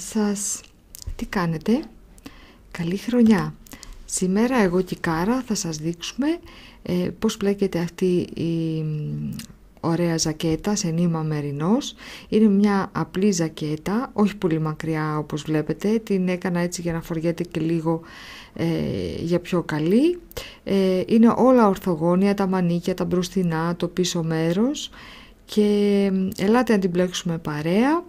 σας, τι κάνετε? Καλή χρονιά. Σήμερα εγώ και η Κάρα θα σας δείξουμε πώς πλέκεται αυτή η ωραία ζακέτα σε νήμα μερινός. Είναι μια απλή ζακέτα, όχι πολύ μακριά όπως βλέπετε, την έκανα έτσι για να φοριέται και λίγο για πιο καλή. Είναι όλα ορθογώνια, τα μανίκια, τα μπροστινά, το πίσω μέρος, και ελάτε να την πλέξουμε παρέα.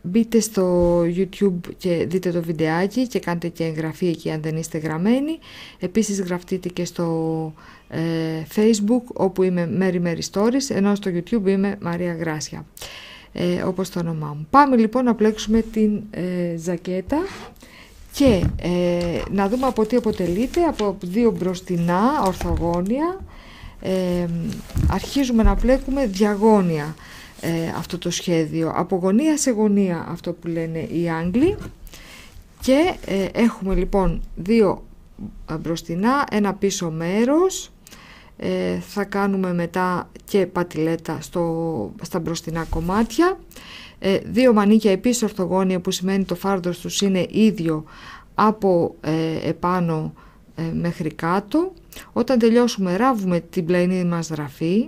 Μπείτε στο YouTube και δείτε το βιντεάκι και κάντε και εγγραφή εκεί αν δεν είστε γραμμένοι. Επίσης γραφτείτε και στο Facebook, όπου είμαι Mary Stories, ενώ στο YouTube είμαι Μαρία Γράσια, όπως το όνομά μου. Πάμε λοιπόν να πλέξουμε την ζακέτα και να δούμε από τι αποτελείται. Από δύο μπροστινά ορθογώνια. Αρχίζουμε να πλέκουμε διαγώνια αυτό το σχέδιο, από γωνία σε γωνία, αυτό που λένε οι Άγγλοι, και έχουμε λοιπόν δύο μπροστινά, ένα πίσω μέρος. Θα κάνουμε μετά και πατηλέτα στα μπροστινά κομμάτια, δύο μανίκια επίσης ορθογώνια, που σημαίνει το φάρδος τους είναι ίδιο από επάνω μέχρι κάτω. Όταν τελειώσουμε ράβουμε την πλαϊνή μας γραφή,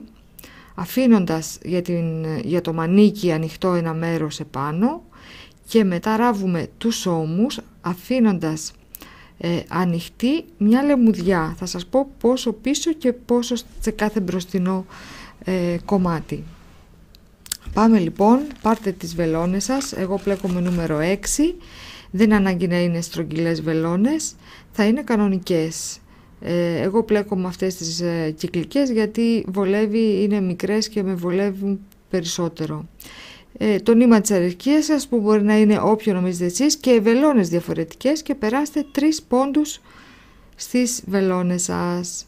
αφήνοντας για το μανίκι ανοιχτό ένα μέρος επάνω, και μετά ράβουμε τους ώμους αφήνοντας ανοιχτή μια λεμουδιά. Θα σας πω πόσο πίσω και πόσο σε κάθε μπροστινό κομμάτι. Πάμε λοιπόν, πάρτε τις βελόνες σας. Εγώ πλέκομαι νούμερο 6. Δεν ανάγκη να είναι στρογγυλές βελόνες, θα είναι κανονικές. Εγώ πλέκω με αυτές τις κυκλικές γιατί βολεύει, είναι μικρές και με βολεύουν περισσότερο. Το νήμα της αρεσκίας σας, που μπορεί να είναι όποιο νομίζετε εσείς, και βελόνες διαφορετικές, και περάστε 3 πόντους στις βελόνες σας.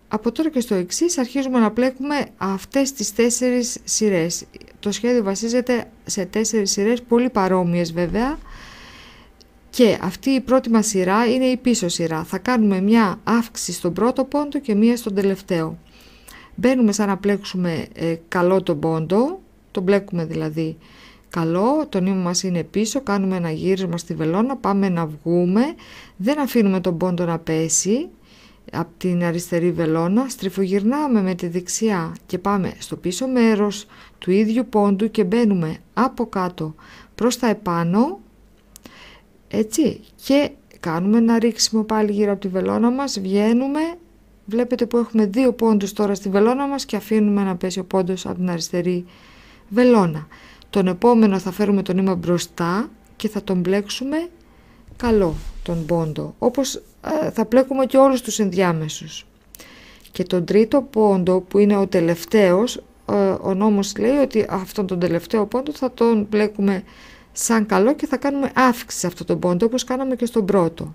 Από τώρα και στο εξής αρχίζουμε να πλέκουμε αυτές τις 4 σειρές. Το σχέδιο βασίζεται σε 4 σειρές, πολύ παρόμοιες βέβαια. Και αυτή η πρώτη μας σειρά είναι η πίσω σειρά. Θα κάνουμε μια αύξηση στον πρώτο πόντο και μια στον τελευταίο. Μπαίνουμε σαν να πλέξουμε καλό τον πόντο. Το μπλέκουμε δηλαδή καλό. Το νήμα μας είναι πίσω. Κάνουμε ένα γύρισμα στη βελόνα. Πάμε να βγούμε. Δεν αφήνουμε τον πόντο να πέσει από την αριστερή βελόνα. Στριφογυρνάμε με τη δεξιά και πάμε στο πίσω μέρος του ίδιου πόντου και μπαίνουμε από κάτω προς τα επάνω. Έτσι, και κάνουμε ένα ρίξιμο πάλι γύρω από τη βελόνα μας, βγαίνουμε, βλέπετε που έχουμε 2 πόντους τώρα στη βελόνα μας και αφήνουμε να πέσει ο πόντος από την αριστερή βελόνα. Τον επόμενο θα φέρουμε το νήμα μπροστά και θα τον μπλέξουμε καλό τον πόντο, όπως θα πλέκουμε και όλους τους ενδιάμεσους. Και τον τρίτο πόντο, που είναι ο τελευταίος, ο νόμος λέει ότι αυτόν τον τελευταίο πόντο θα τον πλέκουμε σαν καλό και θα κάνουμε αύξηση σε αυτόν τον πόντο, όπως κάναμε και στον πρώτο.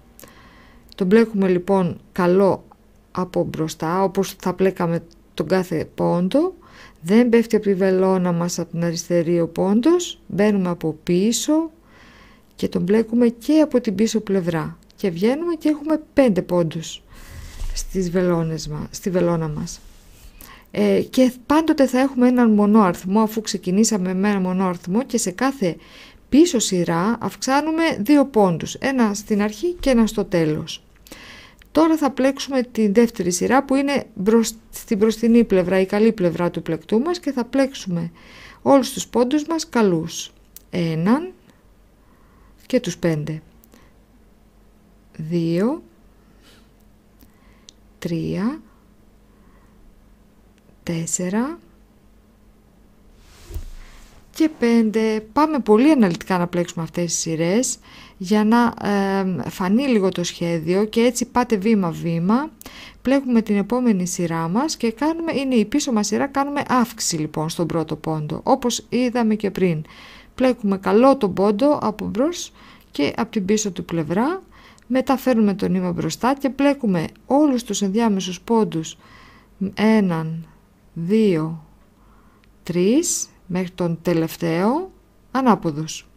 Τον μπλέκουμε λοιπόν καλό από μπροστά, όπως θα πλέκαμε τον κάθε πόντο. Δεν πέφτει από τη βελόνα μας από την αριστερή ο πόντος, μπαίνουμε από πίσω και τον μπλέκουμε και από την πίσω πλευρά και βγαίνουμε και έχουμε 5 πόντους στη βελόνα μας. Και πάντοτε θα έχουμε έναν μονό αριθμό, αφού ξεκινήσαμε με ένα μονό αριθμό, και σε κάθε πίσω σειρά αυξάνουμε 2 πόντους, ένα στην αρχή και ένα στο τέλος. Τώρα θα πλέξουμε την δεύτερη σειρά, που είναι στην μπροστινή πλευρά, η καλή πλευρά του πλεκτού μας, και θα πλέξουμε όλους τους πόντους μας καλούς. 1 και τους 5. 2, 3, 4 και 5. Πάμε πολύ αναλυτικά να πλέξουμε αυτές τις σειρές για να φανεί λίγο το σχέδιο, και έτσι πάτε βήμα-βήμα. Πλέκουμε την επόμενη σειρά μας και είναι η πίσω μας σειρά, κάνουμε αύξηση λοιπόν στον πρώτο πόντο, όπως είδαμε και πριν. Πλέκουμε καλό τον πόντο από μπρος και από την πίσω του πλευρά. Μετά φέρνουμε το νήμα μπροστά και πλέκουμε όλους τους ενδιάμεσους πόντους, 1, 2, 3 μέχρι τον τελευταίο ανάποδους.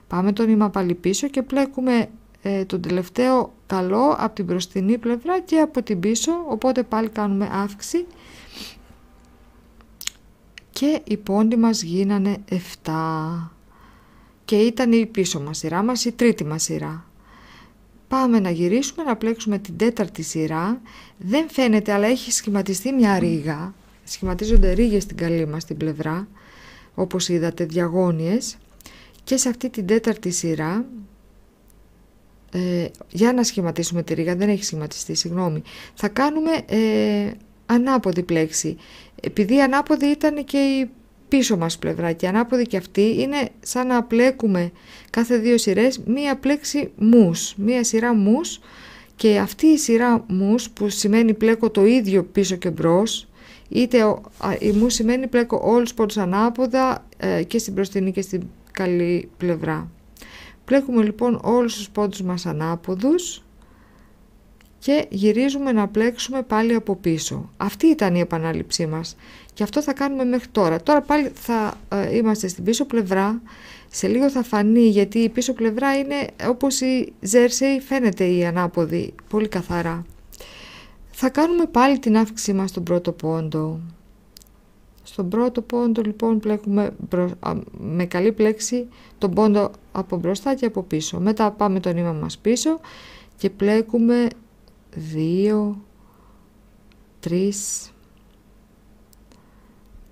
Πάμε το νήμα πάλι πίσω και πλέκουμε τον τελευταίο καλό από την μπροστινή πλευρά και από την πίσω, οπότε πάλι κάνουμε αύξηση και οι πόντοι μας γίνανε 7. και ήταν η πίσω μας σειρά μας, η τρίτη μας σειρά. Πάμε να γυρίσουμε, να πλέξουμε την τέταρτη σειρά. Δεν φαίνεται, αλλά έχει σχηματιστεί μια ρίγα. Σχηματίζονται ρίγες στην καλή μας την πλευρά, όπως είδατε, διαγώνιες. Και σε αυτή την τέταρτη σειρά, για να σχηματίσουμε τη ρίγα, δεν έχει σχηματιστεί, συγγνώμη, θα κάνουμε ανάποδη πλέξη. Επειδή ανάποδη ήταν και η πίσω μας πλευρά και ανάποδη και αυτή, είναι σαν να πλέκουμε κάθε δύο σειρές μία πλέξη μους, μία σειρά μους, και αυτή η σειρά μους που σημαίνει πλέκω το ίδιο πίσω και μπρος, είτε η μους σημαίνει πλέκω όλους τους πόντους ανάποδα και στην μπροστινή και στην καλή πλευρά. Πλέκουμε λοιπόν όλους τους πόντους μας ανάποδους και γυρίζουμε να πλέξουμε πάλι από πίσω. Αυτή ήταν η επανάληψή μας και αυτό θα κάνουμε μέχρι τώρα. Τώρα πάλι θα είμαστε στην πίσω πλευρά. Σε λίγο θα φανεί, γιατί η πίσω πλευρά είναι όπως η ζέρσεϊ, φαίνεται η ανάποδη πολύ καθαρά. Θα κάνουμε πάλι την αύξησή μας στον πρώτο πόντο. Στον πρώτο πόντο λοιπόν πλέκουμε με καλή πλέξη τον πόντο από μπροστά και από πίσω. Μετά πάμε το νήμα μας πίσω και πλέκουμε 2, 3,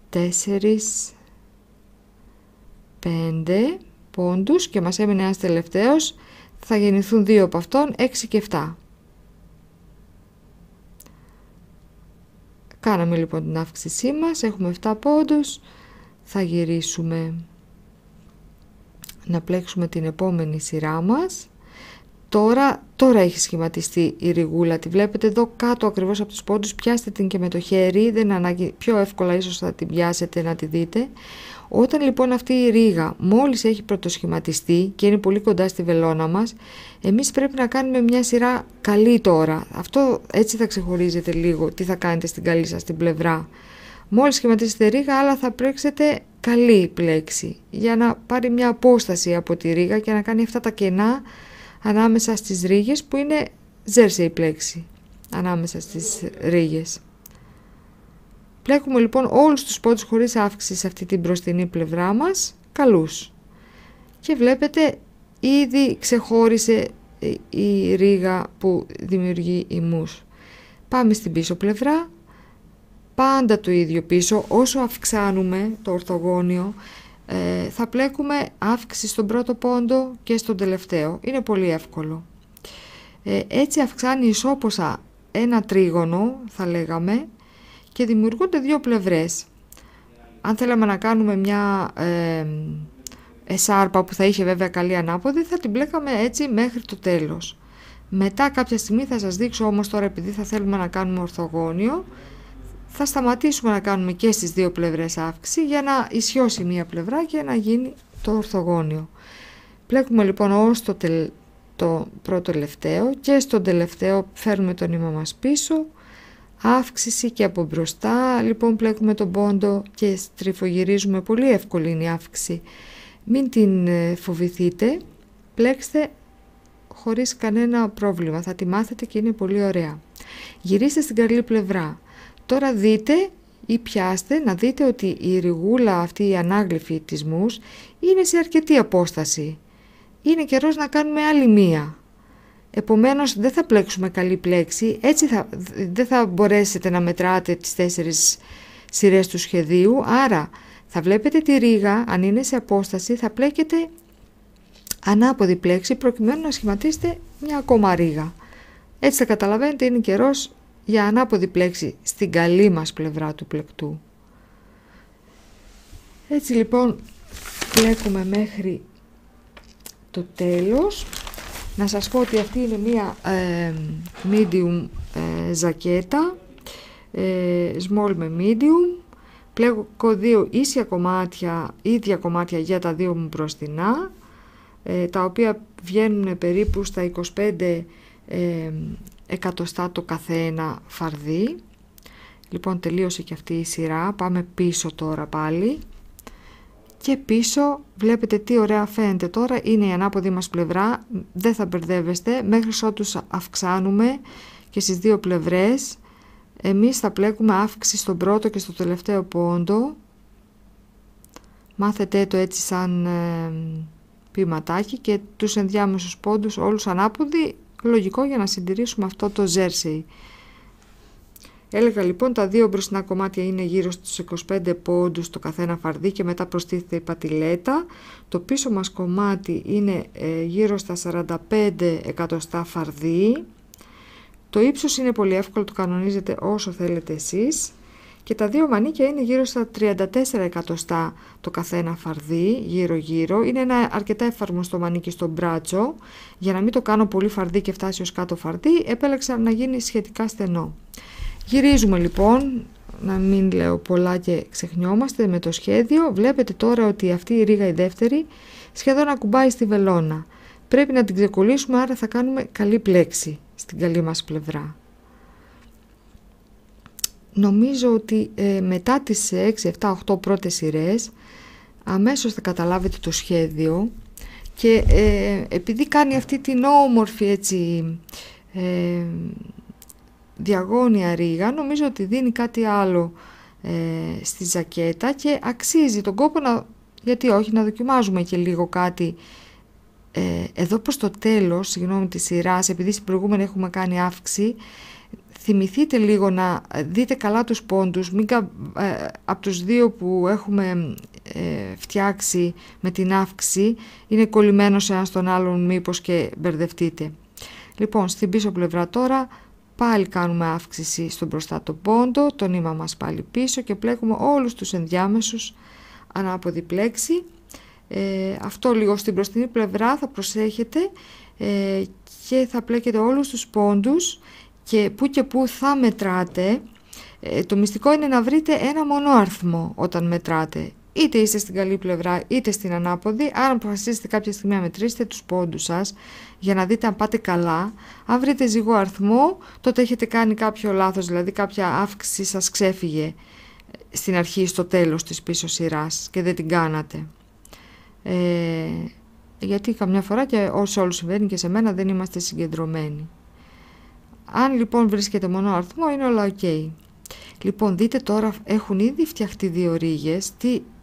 4, 5 πόντους και μας έμεινε ένας τελευταίος. Θα γεννηθούν 2 από αυτόν, 6 και 7. Κάναμε λοιπόν την αύξησή μας, έχουμε 7 πόντους, θα γυρίσουμε να πλέξουμε την επόμενη σειρά μας. Τώρα έχει σχηματιστεί η ριγούλα, τη βλέπετε εδώ κάτω ακριβώς από τους πόντους, πιάστε την και με το χέρι, δεν είναι ανάγκη, πιο εύκολα ίσως θα την πιάσετε να τη δείτε. Όταν λοιπόν αυτή η ρίγα μόλις έχει πρωτοσχηματιστεί και είναι πολύ κοντά στη βελόνα μας, εμείς πρέπει να κάνουμε μια σειρά καλή τώρα. Αυτό έτσι θα ξεχωρίζετε λίγο τι θα κάνετε στην καλή σας την πλευρά. Μόλις σχηματίσετε ρίγα, αλλά θα πλέξετε καλή πλέξη για να πάρει μια απόσταση από τη ρίγα και να κάνει αυτά τα κενά ανάμεσα στις ρίγες που είναι ζέρσεϊ πλέξη ανάμεσα στις ρίγες. Πλέκουμε λοιπόν όλους τους πόντους χωρίς αύξηση σε αυτή την μπροστινή πλευρά μας, καλούς. Και βλέπετε ήδη ξεχώρισε η ρίγα που δημιουργεί η μους. Πάμε στην πίσω πλευρά, πάντα το ίδιο πίσω, όσο αυξάνουμε το ορθογώνιο, θα πλέκουμε αύξηση στον πρώτο πόντο και στον τελευταίο. Είναι πολύ εύκολο. Έτσι αυξάνει ισόποσα ένα τρίγωνο, θα λέγαμε, και δημιουργούνται δύο πλευρές. Αν θέλαμε να κάνουμε μια εσάρπα που θα είχε βέβαια καλή ανάποδη, θα την πλέκαμε έτσι μέχρι το τέλος. Μετά κάποια στιγμή θα σας δείξω όμως τώρα, επειδή θα θέλουμε να κάνουμε ορθογώνιο, θα σταματήσουμε να κάνουμε και στις δύο πλευρές αύξηση για να ισιώσει μία πλευρά και να γίνει το ορθογώνιο. Πλέκουμε λοιπόν ως το πρώτο τελευταίο και στον τελευταίο φέρνουμε το νήμα μας πίσω, αύξηση και από μπροστά λοιπόν πλέκουμε τον πόντο και στριφογυρίζουμε. Πολύ εύκολη είναι η αύξηση, μην την φοβηθείτε, πλέξτε χωρίς κανένα πρόβλημα, θα τη μάθετε και είναι πολύ ωραία. Γυρίστε στην καλή πλευρά. Τώρα δείτε ή πιάστε να δείτε ότι η ριγούλα αυτή, η ανάγλυφη της μους, είναι σε αρκετή απόσταση. Είναι καιρός να κάνουμε άλλη μία. Επομένως δεν θα πλέξουμε καλή πλέξη, έτσι δεν θα μπορέσετε να μετράτε τις 4 σειρές του σχεδίου, άρα θα βλέπετε τη ρίγα, αν είναι σε απόσταση θα πλέκετε ανάποδη πλέξη προκειμένου να σχηματίσετε μια ακόμα ρίγα. Έτσι θα καταλαβαίνετε είναι καιρός για ανάποδη πλέξη στην καλή μας πλευρά του πλεκτού. Έτσι λοιπόν πλέκουμε μέχρι το τέλος. Να σας πω ότι αυτή είναι μία medium ζακέτα, small με medium. Πλέκω δύο ίδια κομμάτια για τα δύο μου μπροστινά, τα οποία βγαίνουν περίπου στα 25 εκατοστά το καθένα φαρδί. Λοιπόν τελείωσε και αυτή η σειρά, πάμε πίσω τώρα πάλι. Και πίσω βλέπετε τι ωραία φαίνεται τώρα, είναι η ανάποδη μας πλευρά, δεν θα μπερδεύεστε, μέχρι ότου αυξάνουμε και στις δύο πλευρές, εμείς θα πλέκουμε αύξηση στον πρώτο και στο τελευταίο πόντο. Μάθετε το έτσι σαν ποιηματάκι και τους ενδιάμεσους πόντους όλους ανάποδοι, λογικό για να συντηρήσουμε αυτό το ζέρσεϊ. Έλεγα λοιπόν τα δύο μπροστινά κομμάτια είναι γύρω στους 25 πόντους το καθένα φαρδί και μετά προστίθεται η πατηλέτα. Το πίσω μας κομμάτι είναι γύρω στα 45 εκατοστά φαρδί. Το ύψος είναι πολύ εύκολο, το κανονίζετε όσο θέλετε εσείς. Και τα δύο μανίκια είναι γύρω στα 34 εκατοστά το καθένα φαρδί, γύρω-γύρω. Είναι ένα αρκετά εφαρμοστό μανίκι στο μπράτσο. Για να μην το κάνω πολύ φαρδί και φτάσει ως κάτω φαρδί, επέλεξα να γίνει σχετικά στενό. Γυρίζουμε λοιπόν, να μην λέω πολλά και ξεχνιόμαστε με το σχέδιο. Βλέπετε τώρα ότι αυτή η ρίγα η δεύτερη σχεδόν ακουμπάει στη βελόνα. Πρέπει να την ξεκολλήσουμε, άρα θα κάνουμε καλή πλέξη στην καλή μας πλευρά. Νομίζω ότι μετά τις 6, 7, 8 πρώτες σειρές αμέσως θα καταλάβετε το σχέδιο και επειδή κάνει αυτή την όμορφη έτσι διαγώνια ρίγα, νομίζω ότι δίνει κάτι άλλο στη ζακέτα και αξίζει τον κόπο γιατί όχι, να δοκιμάζουμε και λίγο κάτι εδώ προς το τέλος, συγγνώμη, της σειράς, επειδή στην προηγούμενη έχουμε κάνει αύξηση. Θυμηθείτε λίγο να δείτε καλά τους πόντους, από τους δύο που έχουμε φτιάξει με την αύξηση είναι κολλημένος ένας στον άλλον, μήπως και μπερδευτείτε. Λοιπόν, στην πίσω πλευρά τώρα πάλι κάνουμε αύξηση στον μπροστά το πόντο, το νήμα μας πάλι πίσω και πλέκουμε όλους τους ενδιάμεσους ανάποδη πλέξη. Αυτό λίγο στην μπροστινή πλευρά θα προσέχετε και θα πλέκετε όλους τους πόντους και που θα μετράτε. Το μυστικό είναι να βρείτε ένα μόνο αριθμό όταν μετράτε. Είτε είστε στην καλή πλευρά είτε στην ανάποδη. Αν αποφασίσετε κάποια στιγμή να μετρήσετε τους πόντους σας για να δείτε αν πάτε καλά, αν βρείτε ζυγό αριθμό, τότε έχετε κάνει κάποιο λάθος, δηλαδή κάποια αύξηση σας ξέφυγε στην αρχή, στο τέλος της πίσω σειράς και δεν την κάνατε. Γιατί καμιά φορά, και όσο όλους συμβαίνει και σε μένα, δεν είμαστε συγκεντρωμένοι. Αν λοιπόν βρίσκεται μόνο αριθμό, είναι όλα ok. Λοιπόν, δείτε τώρα, έχουν ήδη φτιαχτεί δύο ρίγες.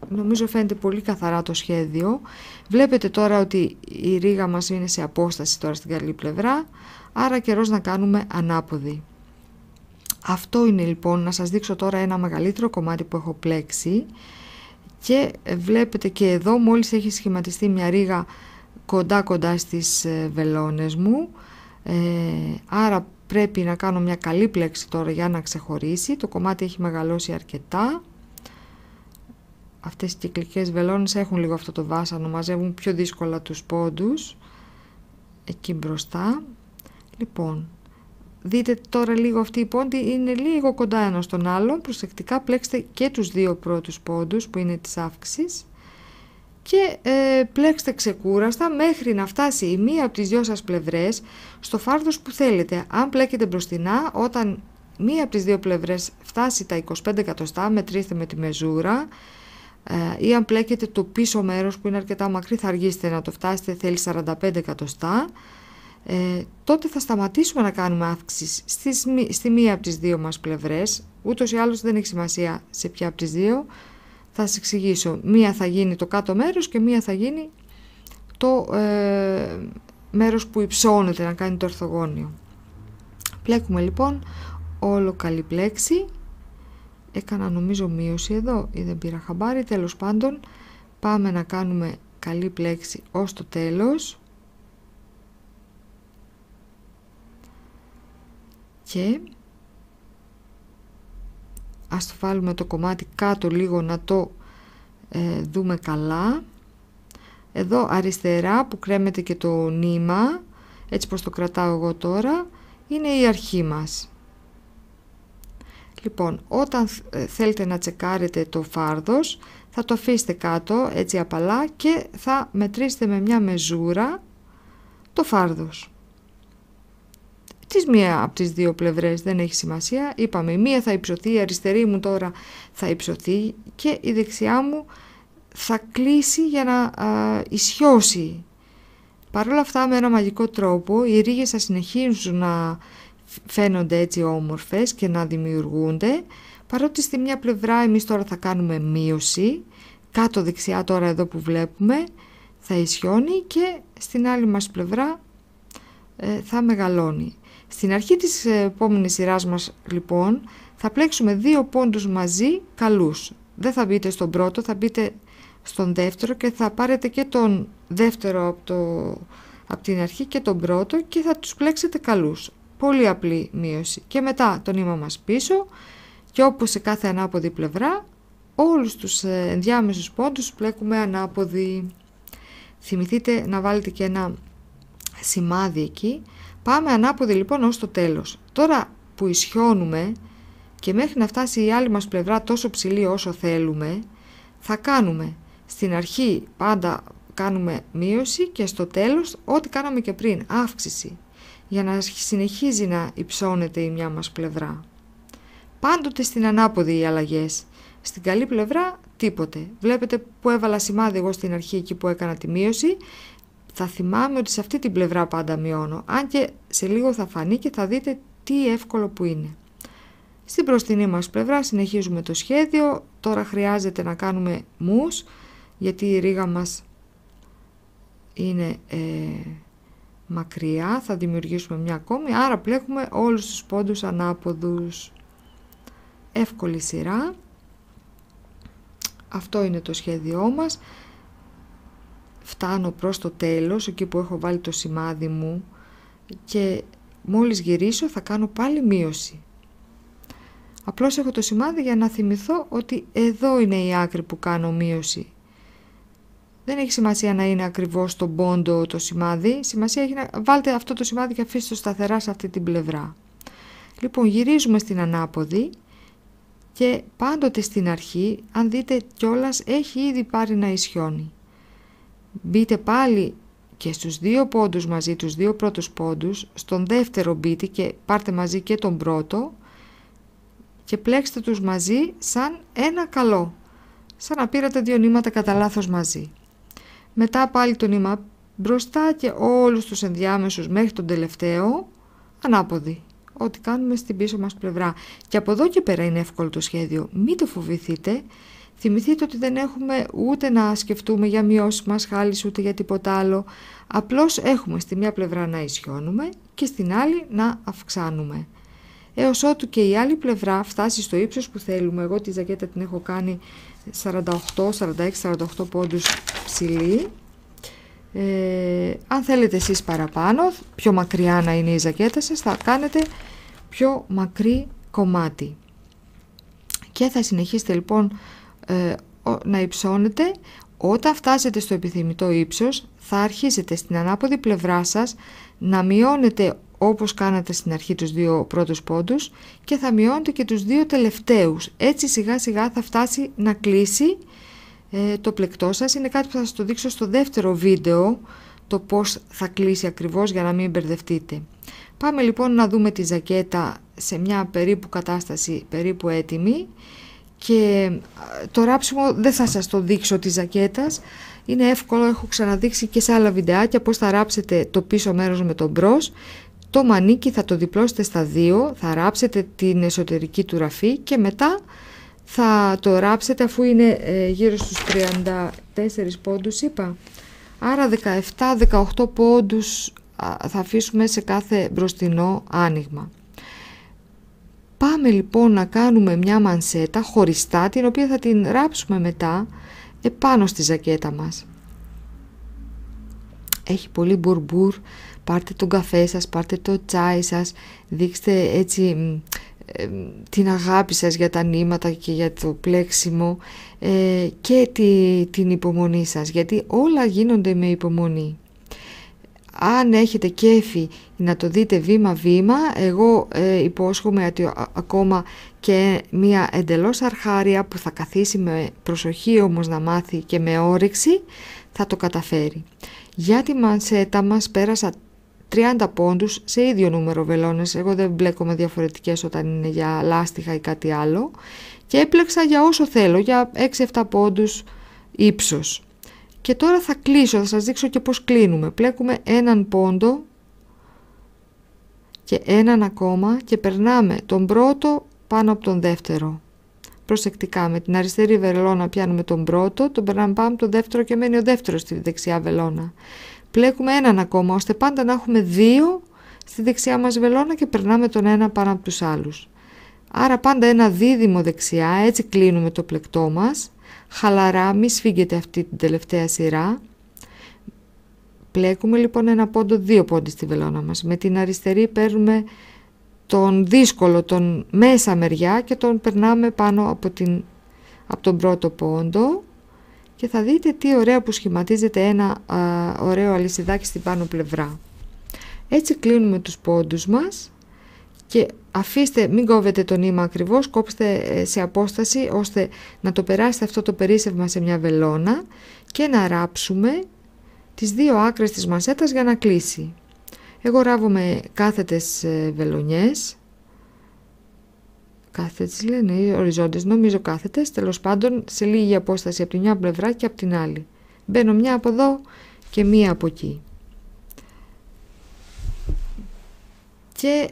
Νομίζω φαίνεται πολύ καθαρά το σχέδιο. Βλέπετε τώρα ότι η ρίγα μας είναι σε απόσταση τώρα στην καλή πλευρά, άρα καιρός να κάνουμε ανάποδη. Αυτό είναι λοιπόν, να σας δείξω τώρα ένα μεγαλύτερο κομμάτι που έχω πλέξει και βλέπετε και εδώ μόλις έχει σχηματιστεί μια ρίγα κοντά στις βελόνες μου, άρα πρέπει να κάνω μια καλή πλέξη τώρα για να ξεχωρίσει. Το κομμάτι έχει μεγαλώσει αρκετά. Αυτές οι κυκλικές βελόνες έχουν λίγο αυτό το βάσανο, μαζεύουν πιο δύσκολα τους πόντους εκεί μπροστά. Λοιπόν, δείτε τώρα λίγο αυτή η πόντη είναι λίγο κοντά ένας στον άλλον. Προσεκτικά πλέξτε και τους δύο πρώτους πόντους που είναι της αύξησης και πλέξτε ξεκούραστα μέχρι να φτάσει η μία από τις δυο σας πλευρές στο φάρδος που θέλετε. Αν πλέκετε μπροστινά, όταν μία από τις δύο πλευρές φτάσει τα 25 εκατοστά, μετρήστε με τη μεζούρα, ή αν πλέκετε το πίσω μέρος που είναι αρκετά μακρύ, θα αργήσετε να το φτάσετε, θέλει 45 εκατοστά, τότε θα σταματήσουμε να κάνουμε αύξηση στη μία από τις δύο μας πλευρές. Ούτως ή άλλως δεν έχει σημασία σε ποια από τις δύο. Θα σας εξηγήσω. Μία θα γίνει το κάτω μέρος και μία θα γίνει το μέρος που υψώνεται να κάνει το ορθογώνιο. Πλέκουμε λοιπόν όλο καλή πλέξη. Έκανα νομίζω μείωση εδώ ή δεν πήρα χαμπάρι. Τέλος πάντων πάμε να κάνουμε καλή πλέξη ως το τέλος. Και ας το βάλουμε το κομμάτι κάτω λίγο να το δούμε καλά. Εδώ αριστερά που κρέμεται και το νήμα, έτσι πως το κρατάω εγώ τώρα, είναι η αρχή μας. Λοιπόν, όταν θέλετε να τσεκάρετε το φάρδος, θα το αφήσετε κάτω έτσι απαλά και θα μετρήσετε με μια μεζούρα το φάρδος. Της μία από τις δύο πλευρές δεν έχει σημασία. Είπαμε η μία θα υψωθεί, η αριστερή μου τώρα θα υψωθεί και η δεξιά μου θα κλείσει για να ισιώσει. Παρ' όλα αυτά με ένα μαγικό τρόπο οι ρίγες θα συνεχίζουν να φαίνονται έτσι όμορφες και να δημιουργούνται, παρότι στη μια πλευρά εμείς τώρα θα κάνουμε μείωση, κάτω δεξιά τώρα εδώ που βλέπουμε θα ισιώνει και στην άλλη μας πλευρά θα μεγαλώνει. Στην αρχή της επόμενης σειράς μας λοιπόν θα πλέξουμε 2 πόντους μαζί καλούς. Δεν θα μπείτε στον πρώτο, θα μπείτε στον δεύτερο και θα πάρετε και τον δεύτερο από την αρχή και τον πρώτο και θα τους πλέξετε καλούς. Πολύ απλή μείωση. Και μετά το νήμα μας πίσω και όπως σε κάθε ανάποδη πλευρά όλους τους ενδιάμεσους πόντους πλέκουμε ανάποδοι. Θυμηθείτε να βάλετε και ένα σημάδι εκεί. Πάμε ανάποδη λοιπόν ως το τέλος. Τώρα που ισιώνουμε και μέχρι να φτάσει η άλλη μας πλευρά τόσο ψηλή όσο θέλουμε, θα κάνουμε στην αρχή πάντα κάνουμε μείωση και στο τέλος ό,τι κάναμε και πριν, αύξηση, για να συνεχίζει να υψώνεται η μια μας πλευρά. Πάντοτε στην ανάποδη οι αλλαγές. Στην καλή πλευρά τίποτε. Βλέπετε που έβαλα σημάδι εγώ στην αρχή εκεί που έκανα τη μείωση. Θα θυμάμαι ότι σε αυτή την πλευρά πάντα μειώνω. Αν και σε λίγο θα φανεί και θα δείτε τι εύκολο που είναι. Στην μπροστινή μας πλευρά συνεχίζουμε το σχέδιο. Τώρα χρειάζεται να κάνουμε μους, γιατί η ρίγα μας είναι μακριά. Θα δημιουργήσουμε μια ακόμη, άρα πλέκουμε όλους τους πόντους ανάποδους. Εύκολη σειρά. Αυτό είναι το σχέδιό μας. Φτάνω προς το τέλος, εκεί που έχω βάλει το σημάδι μου και μόλις γυρίσω θα κάνω πάλι μείωση. Απλώς έχω το σημάδι για να θυμηθώ ότι εδώ είναι η άκρη που κάνω μείωση. Δεν έχει σημασία να είναι ακριβώς στον πόντο το σημάδι, σημασία έχει να βάλτε αυτό το σημάδι και αφήστε το σταθερά σε αυτή την πλευρά. Λοιπόν, γυρίζουμε στην ανάποδη και πάντοτε στην αρχή, αν δείτε κιόλας, έχει ήδη πάρει να ισιώνει. Μπείτε πάλι και στους 2 πόντους μαζί, τους 2 πρώτους πόντους, στον δεύτερο μπείτε και πάρτε μαζί και τον πρώτο και πλέξτε τους μαζί σαν ένα καλό, σαν να πήρατε 2 νήματα κατά λάθος μαζί. Μετά πάλι το νήμα μπροστά και όλους τους ενδιάμεσους μέχρι τον τελευταίο ανάποδη. Ό,τι κάνουμε στην πίσω μας πλευρά. Και από εδώ και πέρα είναι εύκολο το σχέδιο. Μην το φοβηθείτε. Θυμηθείτε ότι δεν έχουμε ούτε να σκεφτούμε για μειώσεις μας χάλης ούτε για τίποτα άλλο. Απλώς έχουμε στη μία πλευρά να ισιώνουμε και στην άλλη να αυξάνουμε. Έως ότου και η άλλη πλευρά φτάσει στο ύψος που θέλουμε. Εγώ τη ζακέτα την έχω κάνει 46, 48 πόντους ψηλή. Αν θέλετε εσείς παραπάνω, πιο μακριά να είναι η ζακέτα σας, θα κάνετε πιο μακρύ κομμάτι. Και θα συνεχίσετε λοιπόν να υψώνετε. Όταν φτάσετε στο επιθυμητό ύψος, θα αρχίσετε στην ανάποδη πλευρά σας να μειώνετε όπως κάνατε στην αρχή τους 2 πρώτους πόντους και θα μειώνετε και τους 2 τελευταίους. Έτσι σιγά σιγά θα φτάσει να κλείσει το πλεκτό σας. Είναι κάτι που θα σας το δείξω στο δεύτερο βίντεο, το πώς θα κλείσει ακριβώς για να μην μπερδευτείτε. Πάμε λοιπόν να δούμε τη ζακέτα σε μια περίπου κατάσταση, περίπου έτοιμη. Και το ράψιμο δεν θα σας το δείξω της ζακέτας, είναι εύκολο, έχω ξαναδείξει και σε άλλα βιντεάκια πώς θα ράψετε το πίσω μέρος με το μπρος. Το μανίκι θα το διπλώσετε στα 2, θα ράψετε την εσωτερική του ραφή και μετά θα το ράψετε αφού είναι γύρω στους 34 πόντους είπα. Άρα 17-18 πόντους θα αφήσουμε σε κάθε μπροστινό άνοιγμα. Πάμε λοιπόν να κάνουμε μια μανσέτα χωριστά, την οποία θα την ράψουμε μετά επάνω στη ζακέτα μας. Έχει πολύ μπουρμπούρ, πάρτε τον καφέ σας, πάρτε το τσάι σας, δείξτε έτσι την αγάπη σας για τα νήματα και για το πλέξιμο και την υπομονή σας, γιατί όλα γίνονται με υπομονή. Αν έχετε κέφι να το δείτε βήμα-βήμα, εγώ υπόσχομαι ότι ακόμα και μία εντελώς αρχάρια που θα καθίσει με προσοχή όμως να μάθει και με όρεξη, θα το καταφέρει. Για τη μανσέτα μας πέρασα 30 πόντους σε ίδιο νούμερο βελόνες, εγώ δεν μπλέκομαι διαφορετικές όταν είναι για λάστιχα ή κάτι άλλο, και έπλεξα για όσο θέλω, για 6-7 πόντους ύψος. Και τώρα θα κλείσω, θα σας δείξω και πώς κλείνουμε. Πλέκουμε έναν πόντο και έναν ακόμα και περνάμε τον πρώτο πάνω από τον δεύτερο. προσεκτικά. Με την αριστερή βελόνα πιάνουμε τον πρώτο, τον περνάμε πάνω το δεύτερο και μένει ο δεύτερος στη δεξιά βελόνα. Πλέκουμε έναν ακόμα, ώστε πάντα να έχουμε δύο στη δεξιά μας βελόνα και περνάμε τον ένα πάνω από τους άλλους. Άρα πάντα ένα δίδυμο δεξιά, έτσι κλείνουμε το πλεκτό μας. Χαλαρά, μη σφίγγεται αυτή την τελευταία σειρά. Πλέκουμε λοιπόν ένα πόντο, δύο πόντι στη βελόνα μας. Με την αριστερή παίρνουμε τον δύσκολο, τον μέσα μεριά και τον περνάμε πάνω από τον πρώτο πόντο και θα δείτε τι ωραία που σχηματίζεται ένα ωραίο αλυσιδάκι στην πάνω πλευρά. Έτσι κλείνουμε τους πόντους μας και αφήστε, μην κόβετε το νήμα ακριβώς, κόψτε σε απόσταση ώστε να το περάσετε αυτό το περίσσευμα σε μια βελόνα και να ράψουμε τις δύο άκρες της μανσέτας για να κλείσει. Εγώ ράβω με κάθετες βελονιές, κάθετες λένε ή οριζόντες, νομίζω κάθετες, τέλος πάντων σε λίγη απόσταση από τη μια πλευρά και από την άλλη. Μπαίνω μια από εδώ και μία από εκεί. Και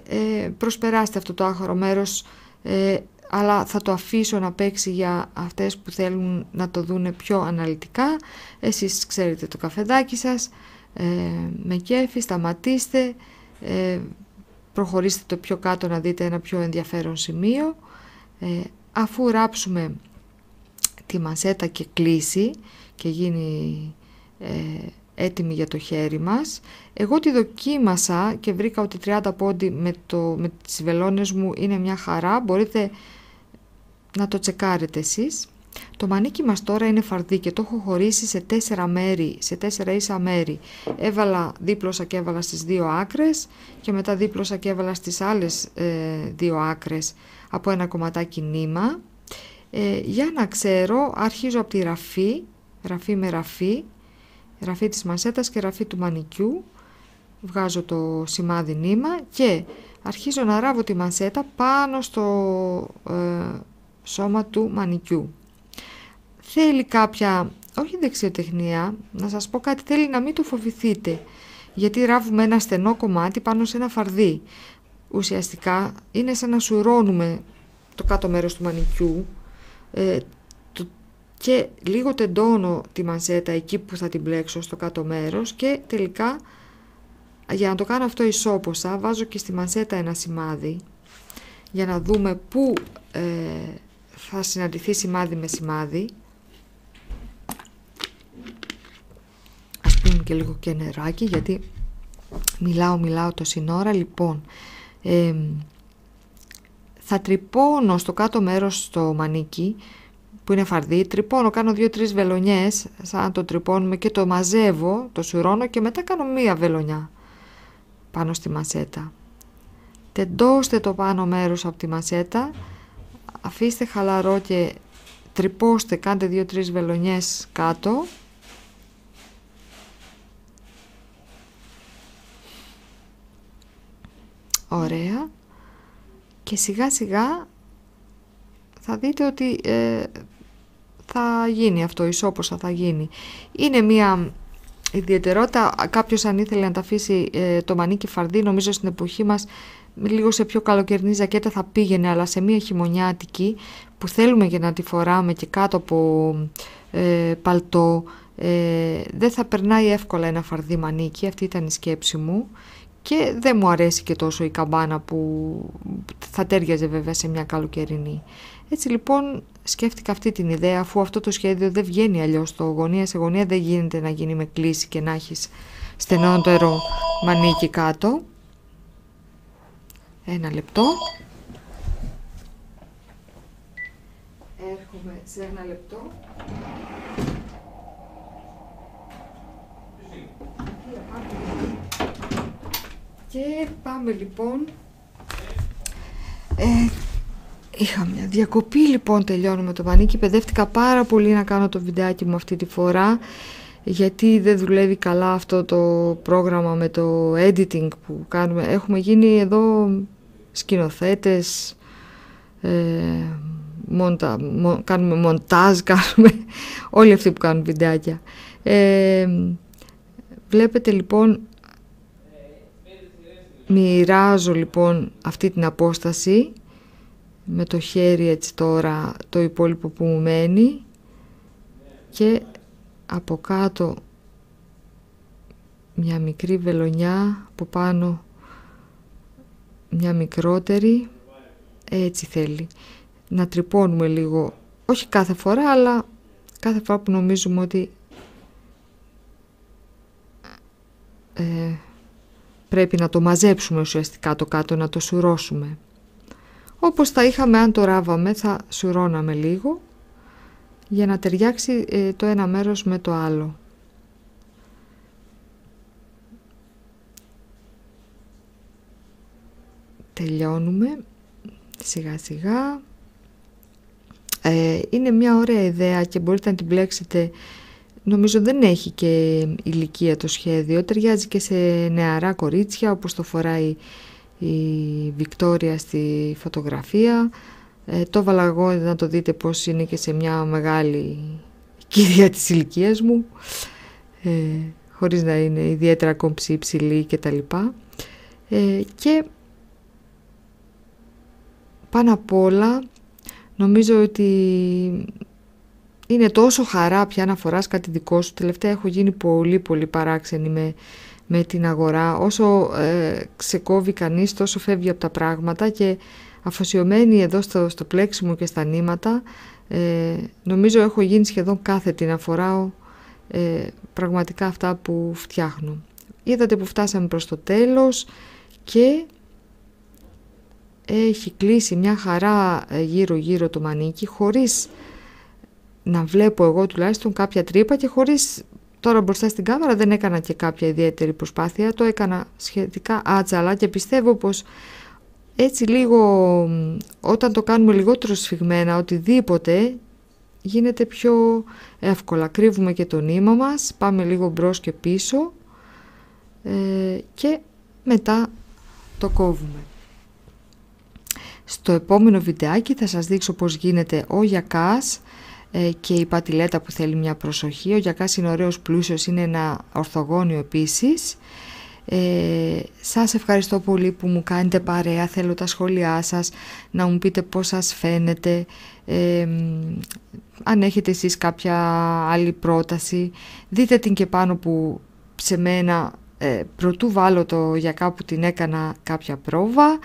προσπεράστε αυτό το άχαρο μέρος, αλλά θα το αφήσω να παίξει για αυτές που θέλουν να το δούνε πιο αναλυτικά. Εσείς ξέρετε το καφεδάκι σας, με κέφι, σταματήστε, προχωρήστε το πιο κάτω να δείτε ένα πιο ενδιαφέρον σημείο. Αφού ράψουμε τη μανσέτα και κλείσει και γίνει έτοιμη για το χέρι μας, εγώ τη δοκίμασα και βρήκα ότι 30 πόντι με τις βελόνες μου είναι μια χαρά, μπορείτε να το τσεκάρετε εσείς. Το μανίκι μας τώρα είναι φαρδί και το έχω χωρίσει σε 4 μέρη, σε 4 ίσα μέρη. Δίπλωσα και έβαλα στις δύο άκρες και μετά δίπλωσα και έβαλα στις άλλες δύο άκρες από ένα κομματάκι νήμα. Για να ξέρω, αρχίζω από τη ραφή με ραφή της μανσέτας και ραφή του μανικιού, βγάζω το σημάδι νήμα και αρχίζω να ράβω τη μανσέτα πάνω στο σώμα του μανικιού. Θέλει κάποια, όχι δεξιοτεχνία, να σας πω κάτι, θέλει να μην το φοβηθείτε, γιατί ράβουμε ένα στενό κομμάτι πάνω σε ένα φαρδί. Ουσιαστικά είναι σαν να σουρώνουμε το κάτω μέρος του μανικιού και λίγο τεντώνω τη μανσέτα εκεί που θα την πλέξω στο κάτω μέρος και τελικά, για να το κάνω αυτό ισόποσα, βάζω και στη μανσέτα ένα σημάδι για να δούμε πού θα συναντηθεί σημάδι με σημάδι. Ας πούμε και λίγο και νεράκι, γιατί μιλάω τόση ώρα. Λοιπόν, θα τρυπώνω στο κάτω μέρος στο μανίκι που είναι φαρδί, τρυπώνω, κάνω 2-3 βελονιές σαν να το τρυπώνουμε και το μαζεύω, το σουρώνω και μετά κάνω μία βελονιά πάνω στη μανσέτα. Τεντώστε το πάνω μέρος από τη μανσέτα, αφήστε χαλαρό και τρυπώστε, κάντε 2-3 βελονιές κάτω. Ωραία. Και σιγά σιγά θα δείτε ότι θα γίνει αυτό, ισόποσα θα γίνει. Είναι μια ιδιαιτερότητα, κάποιος αν ήθελε να τα αφήσει το μανίκι φαρδί, νομίζω στην εποχή μας λίγο σε πιο καλοκαιρινή ζακέτα θα πήγαινε, αλλά σε μια χειμωνιάτικη που θέλουμε και να τη φοράμε και κάτω από παλτό, δεν θα περνάει εύκολα ένα φαρδί μανίκι, αυτή ήταν η σκέψη μου. Και δεν μου αρέσει και τόσο η καμπάνα που θα τέριαζε βέβαια σε μια καλοκαιρινή. Έτσι λοιπόν σκέφτηκα αυτή την ιδέα, αφού αυτό το σχέδιο δεν βγαίνει αλλιώς το γωνία σε γωνία, δεν γίνεται να γίνει με κλίση και να έχεις στενότερο μανίκι κάτω. Ένα λεπτό. Έρχομαι σε ένα λεπτό. Και πάμε λοιπόν, είχα μια διακοπή λοιπόν, τελειώνουμε το μανίκι, παιδεύτηκα πάρα πολύ να κάνω το βιντεάκι μου αυτή τη φορά, γιατί δεν δουλεύει καλά αυτό το πρόγραμμα με το editing που κάνουμε, έχουμε γίνει εδώ σκηνοθέτες, κάνουμε μοντάζ, κάνουμε όλοι αυτοί που κάνουν βιντεάκια. Βλέπετε λοιπόν, μοιράζω λοιπόν αυτή την απόσταση, με το χέρι έτσι τώρα το υπόλοιπο που μου μένει και από κάτω μια μικρή βελονιά, από πάνω μια μικρότερη. Έτσι θέλει να τρυπώνουμε λίγο, όχι κάθε φορά, αλλά κάθε φορά που νομίζουμε ότι πρέπει να το μαζέψουμε ουσιαστικά το κάτω, να το σουρώσουμε. Όπως θα είχαμε αν το ράβαμε, θα σουρώναμε λίγο για να ταιριάξει το ένα μέρος με το άλλο. Τελειώνουμε σιγά σιγά. Είναι μια ωραία ιδέα και μπορείτε να την μπλέξετε. Νομίζω δεν έχει και ηλικία το σχέδιο, ταιριάζει και σε νεαρά κορίτσια όπως το φοράει η Βικτόρια στη φωτογραφία. Το έβαλα εγώ να το δείτε πως είναι και σε μια μεγάλη κυρία της ηλικίας μου, χωρίς να είναι ιδιαίτερα κομψή, ψηλή κτλ. Και πάνω απ' όλα νομίζω ότι είναι τόσο χαρά πια να φοράς κάτι δικό σου. Τελευταία έχω γίνει πολύ παράξενη με την αγορά. Όσο ξεκόβει κανείς, τόσο φεύγει από τα πράγματα και αφοσιωμένη εδώ στο πλέξιμο και στα νήματα, νομίζω έχω γίνει σχεδόν κάθετη να φοράω πραγματικά αυτά που φτιάχνω. Είδατε που φτάσαμε προς το τέλος και έχει κλείσει μια χαρά γύρω το μανίκι, χωρίς να βλέπω εγώ τουλάχιστον κάποια τρύπα και χωρίς, τώρα μπροστά στην κάμερα δεν έκανα και κάποια ιδιαίτερη προσπάθεια, το έκανα σχετικά άτσαλα και πιστεύω πως έτσι λίγο όταν το κάνουμε λιγότερο σφιγμένα, οτιδήποτε γίνεται πιο εύκολα. Κρύβουμε και το νήμα μας, πάμε λίγο μπρος και πίσω και μετά το κόβουμε. Στο επόμενο βιντεάκι θα σας δείξω πώς γίνεται ο γιακάς και η πατηλέτα που θέλει μια προσοχή. Ο γιακάς είναι ωραίος, πλούσιος, είναι ένα ορθογώνιο επίσης. Σας ευχαριστώ πολύ που μου κάνετε παρέα. Θέλω τα σχόλιά σας, να μου πείτε πώς σας φαίνεται, αν έχετε εσείς κάποια άλλη πρόταση δείτε την και πάνω που σε μένα, προτού βάλω το γιακά που την έκανα κάποια πρόβα,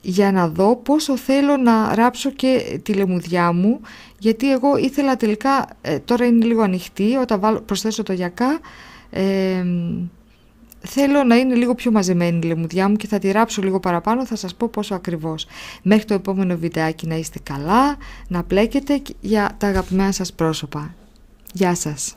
για να δω πόσο θέλω να ράψω και τη λεμουδιά μου, γιατί εγώ ήθελα τελικά, τώρα είναι λίγο ανοιχτή, όταν προσθέσω το γιακά θέλω να είναι λίγο πιο μαζεμένη η λεμουδιά μου και θα τη ράψω λίγο παραπάνω, θα σας πω πόσο ακριβώς. Μέχρι το επόμενο βιντεάκι να είστε καλά, να πλέκετε για τα αγαπημένα σας πρόσωπα. Γεια σας!